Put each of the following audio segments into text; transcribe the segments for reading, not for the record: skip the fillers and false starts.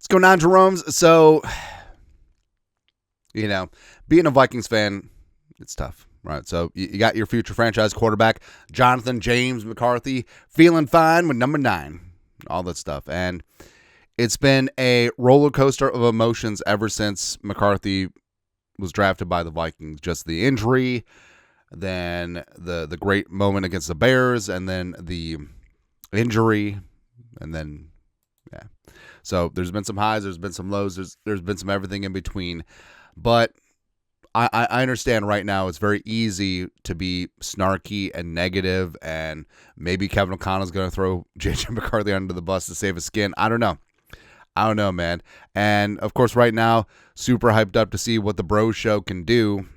What's going on, Jerome's? So, being a Vikings fan, it's tough, right? So you got your future franchise quarterback, Jonathan James McCarthy, feeling fine with number 9, all that stuff. And it's been a roller coaster of emotions ever since McCarthy was drafted by the Vikings. Just the injury, then the great moment against the Bears, and then the injury, and then, yeah. So there's been some highs, there's been some lows, there's been some everything in between. But I understand right now it's very easy to be snarky and negative, and maybe Kevin O'Connell's going to throw J.J. McCarthy under the bus to save his skin. I don't know, man. And, of course, right now, super hyped up to see what the Bros Show can do.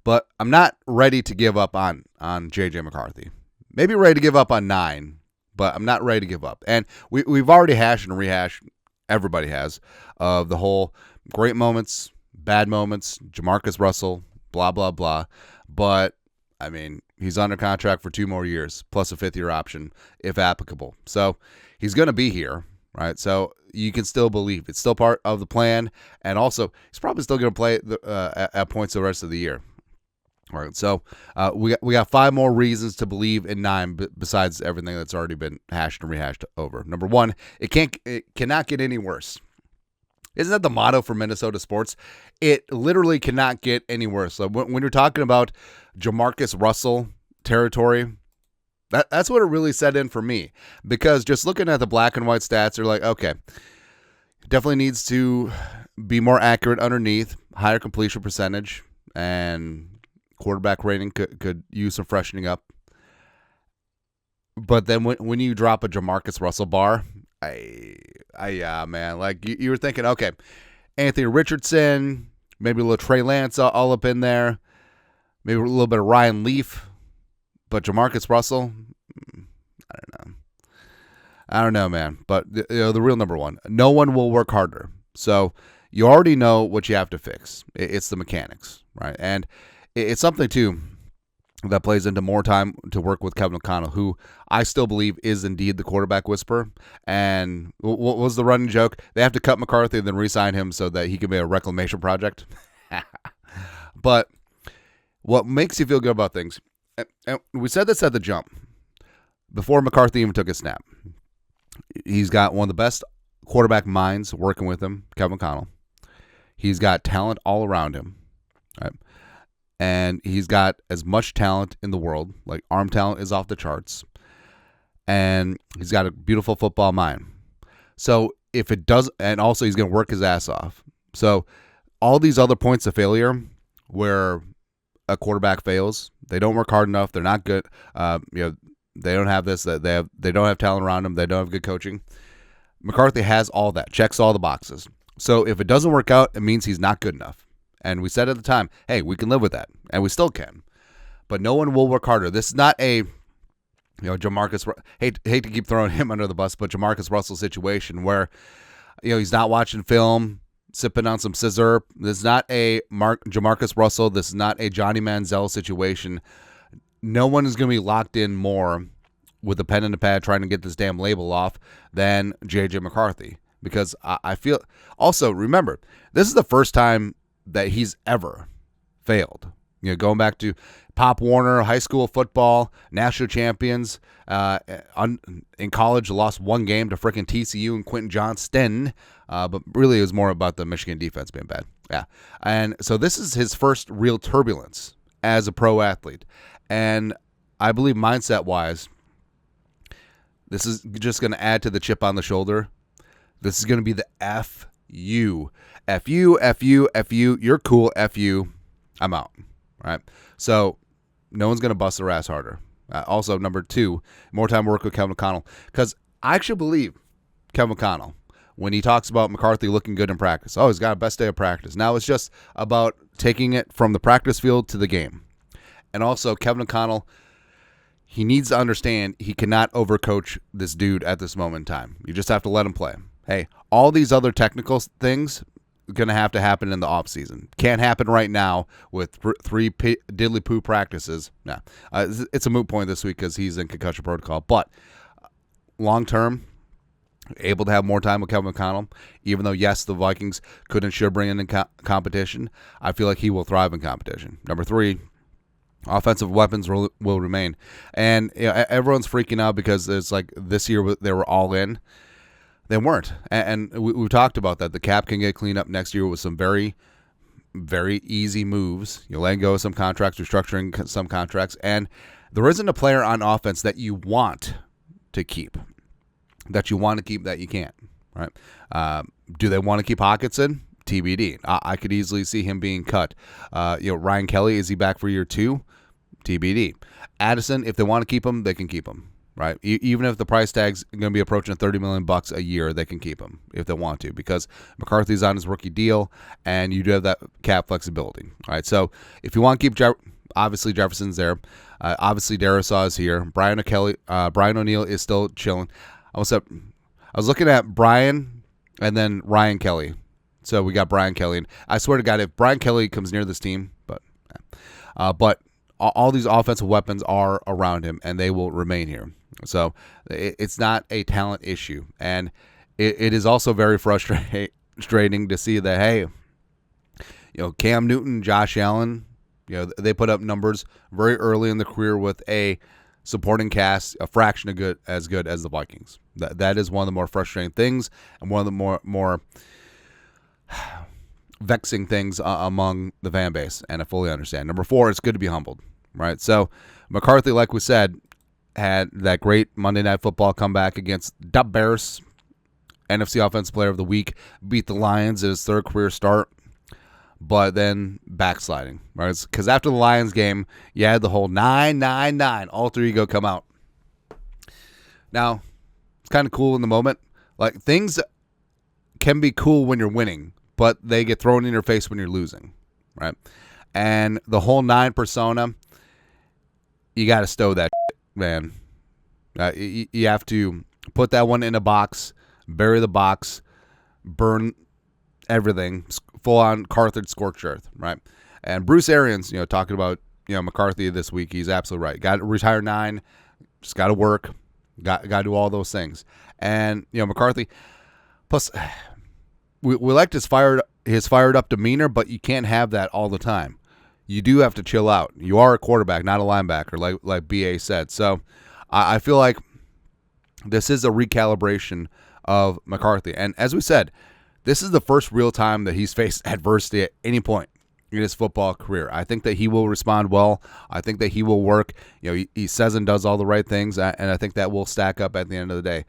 But I'm not ready to give up on J.J. McCarthy. Maybe ready to give up on 9, but I'm not ready to give up. And we've already hashed and rehashed, everybody has, of the whole great moments, bad moments, Jamarcus Russell, blah, blah, blah. But, I mean, he's under contract for 2 more years, plus a 5th-year option, if applicable. So he's going to be here, right? So you can still believe it's still part of the plan. And also, he's probably still going to play at points the rest of the year. All right, so we got 5 more reasons to believe in 9 besides everything that's already been hashed and rehashed over. Number 1, it cannot get any worse. Isn't that the motto for Minnesota sports? It literally cannot get any worse. So when you're talking about Jamarcus Russell territory, that's what it really set in for me. Because just looking at the black and white stats, you're like, okay, definitely needs to be more accurate underneath, higher completion percentage, and quarterback rating could use some freshening up. But then when you drop a Jamarcus Russell bar, yeah, man, like you were thinking, okay, Anthony Richardson, maybe a little Trey Lance all up in there, maybe a little bit of Ryan Leaf, but Jamarcus Russell, I don't know, man. But the real number 1, no one will work harder. So you already know what you have to fix. It's the mechanics, right? And it's something, too, that plays into more time to work with Kevin O'Connell, who I still believe is indeed the quarterback whisperer. And what was the running joke? They have to cut McCarthy and then re-sign him so that he can be a reclamation project. But what makes you feel good about things, and we said this at the jump, before McCarthy even took a snap, he's got one of the best quarterback minds working with him, Kevin O'Connell. He's got talent all around him, right? And he's got as much talent in the world, like arm talent is off the charts. And he's got a beautiful football mind. So if it does, and also he's going to work his ass off. So all these other points of failure where a quarterback fails, they don't work hard enough, they're not good, they don't have this, they don't have talent around them, they don't have good coaching. McCarthy has all that, checks all the boxes. So if it doesn't work out, it means he's not good enough. And we said at the time, hey, we can live with that. And we still can. But no one will work harder. This is not a, Jamarcus, hate to keep throwing him under the bus, but Jamarcus Russell situation where, he's not watching film, sipping on some scissor. This is not a Jamarcus Russell. This is not a Johnny Manziel situation. No one is going to be locked in more with a pen and a pad trying to get this damn label off than J.J. McCarthy. Because I feel, also, remember, this is the first time that he's ever failed. Going back to Pop Warner, high school football, national champions. In college, lost 1 game to freaking TCU and Quentin Johnston. But really, it was more about the Michigan defense being bad. Yeah. And so this is his first real turbulence as a pro athlete. And I believe mindset-wise, this is just going to add to the chip on the shoulder. This is going to be the F you. F you, F you, F you. You're cool, F you. I'm out. Right? So no one's going to bust their ass harder. Also, number 2, more time work with Kevin O'Connell. Because I actually believe Kevin O'Connell when he talks about McCarthy looking good in practice. Oh, he's got a best day of practice. Now it's just about taking it from the practice field to the game. And also, Kevin O'Connell, he needs to understand he cannot overcoach this dude at this moment in time. You just have to let him play. Hey, all these other technical things are going to have to happen in the offseason. Can't happen right now with 3 diddly-poo practices. Nah, it's a moot point this week because he's in concussion protocol. But long-term, able to have more time with Kevin McConnell, even though, yes, the Vikings could and should bring in competition. I feel like he will thrive in competition. Number 3, offensive weapons will remain. And everyone's freaking out because it's like this year they were all in. They weren't. And we've talked about that. The cap can get cleaned up next year with some very, very easy moves. You're letting go of some contracts, restructuring some contracts, and there isn't a player on offense that you want to keep. That you can't, right? Do they want to keep Hockenson? TBD. I could easily see him being cut. Ryan Kelly, is he back for year 2? TBD. Addison, if they want to keep him, they can keep him, right? Even if the price tag's going to be approaching $30 million a year, they can keep him if they want to, because McCarthy's on his rookie deal, and you do have that cap flexibility, all right? So if you want to keep obviously Jefferson's there. Obviously Darisaw is here. Brian O'Neill is still chilling. I was looking at Brian and then Ryan Kelly. So we got Brian Kelly. And I swear to God, if Brian Kelly comes near this team, but all these offensive weapons are around him, and they will remain here. So it's not a talent issue. And it is also very frustrating to see that, hey, Cam Newton, Josh Allen, they put up numbers very early in the career with a supporting cast, a fraction of as good as the Vikings. That is one of the more frustrating things, and one of the more vexing things among the fan base, and I fully understand. Number 4, it's good to be humbled, right? So McCarthy, like we said, had that great Monday Night Football comeback against the Bears. NFC Offensive Player of the Week, beat the Lions at his 3rd career start, but then backsliding, right? Because after the Lions game, you had the whole 999 alter ego come out. Now, it's kind of cool in the moment. Like, things can be cool when you're winning, but they get thrown in your face when you're losing, right? And the whole 9 persona, you got to stow that shit, man. You have to put that one in a box, bury the box, burn everything, full-on Carthage scorched earth, right? And Bruce Arians, talking about McCarthy this week, he's absolutely right. Got to retire 9, just got to work, got to do all those things. And McCarthy, plus we liked his fired up demeanor, but you can't have that all the time. You do have to chill out. You are a quarterback, not a linebacker, like BA said. So I feel like this is a recalibration of McCarthy. And as we said, this is the first real time that he's faced adversity at any point in his football career. I think that he will respond well. I think that he will work. He says and does all the right things, and I think that will stack up at the end of the day.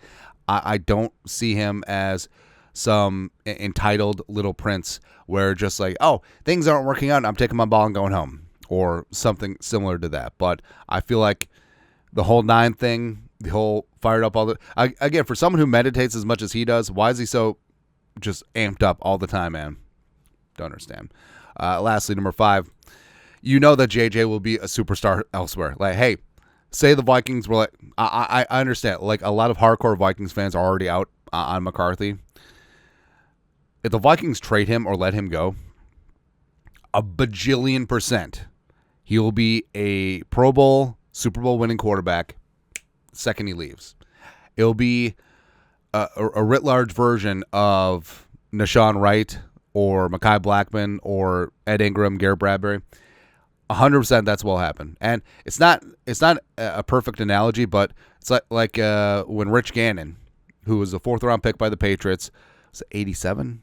I don't see him as some entitled little prince where just like, oh, things aren't working out, I'm taking my ball and going home, or something similar to that. But I feel like the whole 9 thing, the whole fired up again, for someone who meditates as much as he does, why is he so just amped up all the time, man? Don't understand. Lastly, number 5, that JJ will be a superstar elsewhere. Like, hey, say the Vikings were like, I understand, like a lot of hardcore Vikings fans are already out on McCarthy. If the Vikings trade him or let him go, a bajillion % he will be a Pro Bowl, Super Bowl winning quarterback second he leaves. It'll be a writ large version of Nashawn Wright or Mekhi Blackman or Ed Ingram, Garrett Bradbury. 100% that's what will happen. And it's not a perfect analogy, but it's like when Rich Gannon, who was a 4th round pick by the Patriots, was it 87?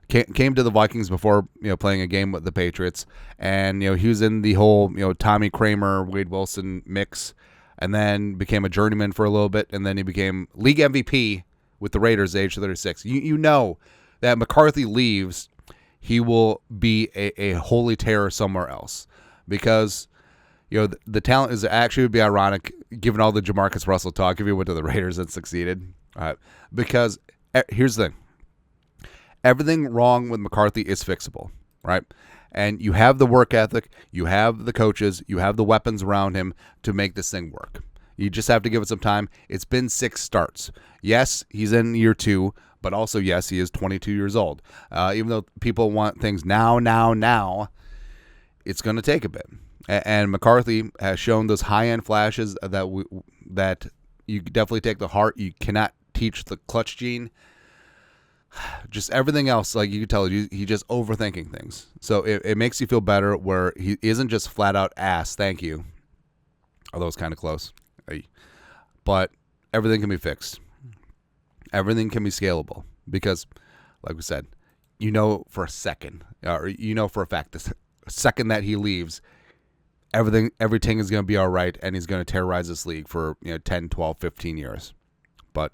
Came to the Vikings before playing a game with the Patriots, and he was in the whole Tommy Kramer, Wade Wilson mix, and then became a journeyman for a little bit, and then he became league MVP with the Raiders at age 36. You know that McCarthy leaves, he will be a holy terror somewhere else, because the talent is actually would be ironic given all the Jamarcus Russell talk if he went to the Raiders and succeeded. Because here's the thing. Everything wrong with McCarthy is fixable, right? And you have the work ethic, you have the coaches, you have the weapons around him to make this thing work. You just have to give it some time. It's been 6 starts. Yes, he's in year 2, but also, yes, he is 22 years old. Even though people want things now, it's going to take a bit. And McCarthy has shown those high-end flashes that you definitely take to heart. You cannot teach the clutch gene. Just everything else, like you can tell, he just overthinking things. So it makes you feel better where he isn't just flat out ass, thank you. Although it's kind of close. But everything can be fixed. Everything can be scalable. Because, like we said, you know for a second, or you know for a fact, the second that he leaves, everything is going to be all right, and he's going to terrorize this league for 10, 12, 15 years. But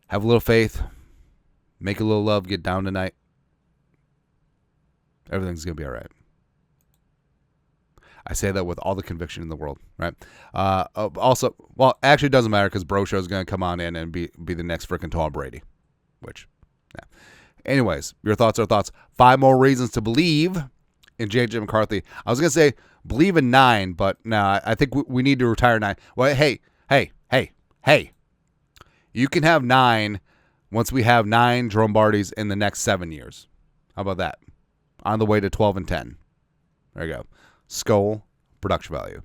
have a little faith. Make a little love, get down tonight. Everything's going to be all right. I say that with all the conviction in the world, right? Also, well, actually it doesn't matter because Bro Show is going to come on in and be the next freaking Tom Brady. Which, yeah. Anyways, your thoughts are thoughts. 5 more reasons to believe in J.J. McCarthy. I was going to say believe in 9, but no, I think we need to retire 9. Well, hey. You can have 9 once we have 9 Jerome Bardys in the next 7 years. How about that? On the way to 12 and 10. There you go. Skull production value.